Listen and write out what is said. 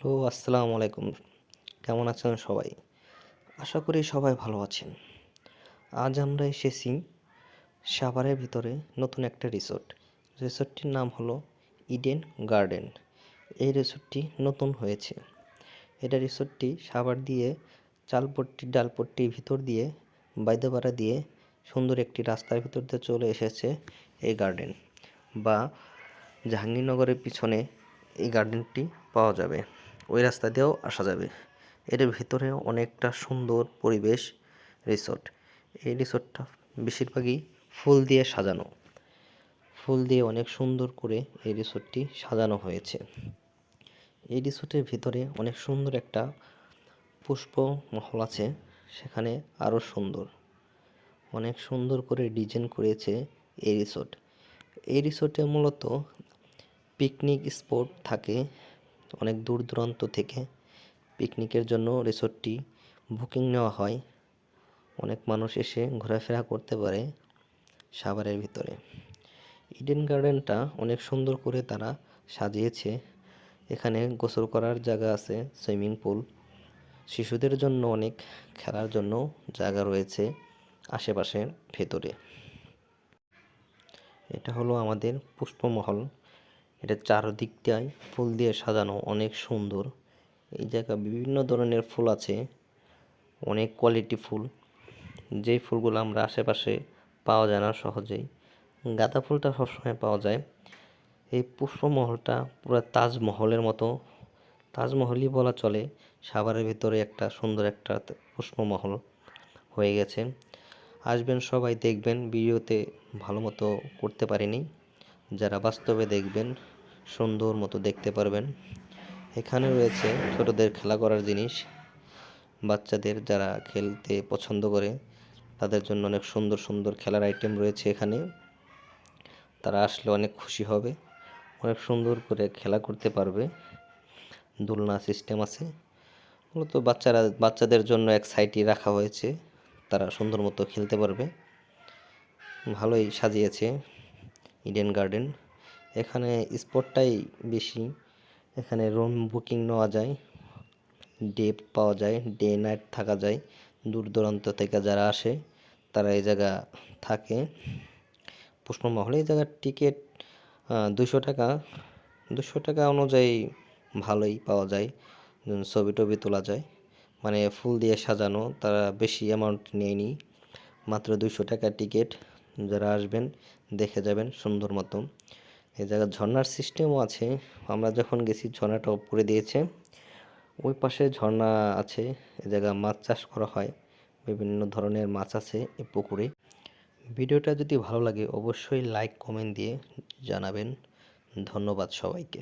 Hello, আসসালামু আলাইকুম। কেমন আছেন সবাই? আশা করি সবাই ভালো আছেন। আজ আমরা এসেছি সাভারের ভিতরে নতুন একটা রিসোর্ট। রিসোর্টটির নাম হলো ইডেন গার্ডেন। এই রিসোর্টটি নতুন হয়েছে। রিসোর্টটি সাভার দিয়ে চালপট্টি ডালপট্টির ভিতর দিয়ে বাইদাপাড়া দিয়ে সুন্দর একটি রাস্তার ভিতর দিয়ে চলে এসেছে এই গার্ডেন, বা জাহাঙ্গীরনগরের পিছনে এই গার্ডেনটি পাওয়া যাবে। ওই রাস্তা দিয়েও আসা যাবে। এর ভিতরে অনেকটা সুন্দর পরিবেশ রিসোর্ট। এই রিসোর্টটা বেশিরভাগই ফুল দিয়ে সাজানো। ফুল দিয়ে অনেক সুন্দর করে এই রিসোর্টটি সাজানো হয়েছে। এই রিসোর্টের ভিতরে অনেক সুন্দর একটা পুষ্প মহল আছে, সেখানে আরও সুন্দর, অনেক সুন্দর করে ডিজাইন করেছে এই রিসোর্ট। এই রিসোর্টে মূলত পিকনিক স্পট থাকে। অনেক দূর দূরান্ত থেকে পিকনিকের জন্য রিসোর্টটি বুকিং নেওয়া হয়। অনেক মানুষ এসে ঘোরাফেরা করতে পারে সাভারের ভিতরে। ইডেন গার্ডেনটা অনেক সুন্দর করে তারা সাজিয়েছে। এখানে গোসল করার জায়গা আছে, সুইমিং পুল, শিশুদের জন্য অনেক খেলার জন্য জায়গা রয়েছে আশেপাশের ভেতরে। এটা হলো আমাদের পুষ্পমহল। এটা চারদিকটাই ফুল দিয়ে সাজানো, অনেক সুন্দর। এই জায়গায় বিভিন্ন ধরনের ফুল আছে, অনেক কোয়ালিটি ফুল, যেই ফুলগুলো আমরা আশেপাশে পাওয়া যায় না সহজেই। গাঁদা ফুলটা সবসময় পাওয়া যায়। এই পুষ্পমহলটা পুরো তাজমহলের মতো, তাজমহলই বলা চলে। সাভারের ভিতরে একটা সুন্দর একটা পুষ্পমহল হয়ে গেছে। আসবেন সবাই, দেখবেন। ভিডিওতে ভালো মতো করতে পারিনি, যারা বাস্তবে দেখবেন সুন্দর মতো দেখতে পারবেন। এখানে রয়েছে ছোটদের খেলা করার জিনিস, বাচ্চাদের যারা খেলতে পছন্দ করে তাদের জন্য অনেক সুন্দর সুন্দর খেলার আইটেম রয়েছে এখানে। তারা আসলে অনেক খুশি হবে, অনেক সুন্দর করে খেলা করতে পারবে। দোলনা সিস্টেম আছে, মূলত বাচ্চাদের জন্য এক সাইডে রাখা হয়েছে, তারা সুন্দর মতো খেলতে পারবে। ভালোই সাজিয়েছে ইডেন গার্ডেন। এখানে স্পটটাই বেশি, এখানে রুম বুকিং নেওয়া যায়, ডে পাওয়া যায়, ডে নাইট থাকা যায়। দূর দূরান্ত থেকে যারা আসে তারা এই জায়গা থাকে। পুষ্পমহলে এই জায়গার টিকিট 200 টাকা। 200 টাকা অনুযায়ী ভালোই পাওয়া যায়, ছবি টবি তোলা যায়। মানে ফুল দিয়ে সাজানো, তারা বেশি অ্যামাউন্ট নেয়নি, মাত্র 200 টাকা টিকিট। যারা আসবেন দেখে যাবেন সুন্দর মতো। এই জায়গায় ঝর্ণার সিস্টেমও আছে। আমরা যখন গেছি ঝর্ণাটা উপরে দিয়েছে, ওই পাশে ঝর্ণা আছে। এ জায়গায় মাছ চাষ করা হয়, বিভিন্ন ধরনের মাছ আছে এই পুকুরে। ভিডিওটা যদি ভালো লাগে অবশ্যই লাইক কমেন্ট দিয়ে জানাবেন। ধন্যবাদ সবাইকে।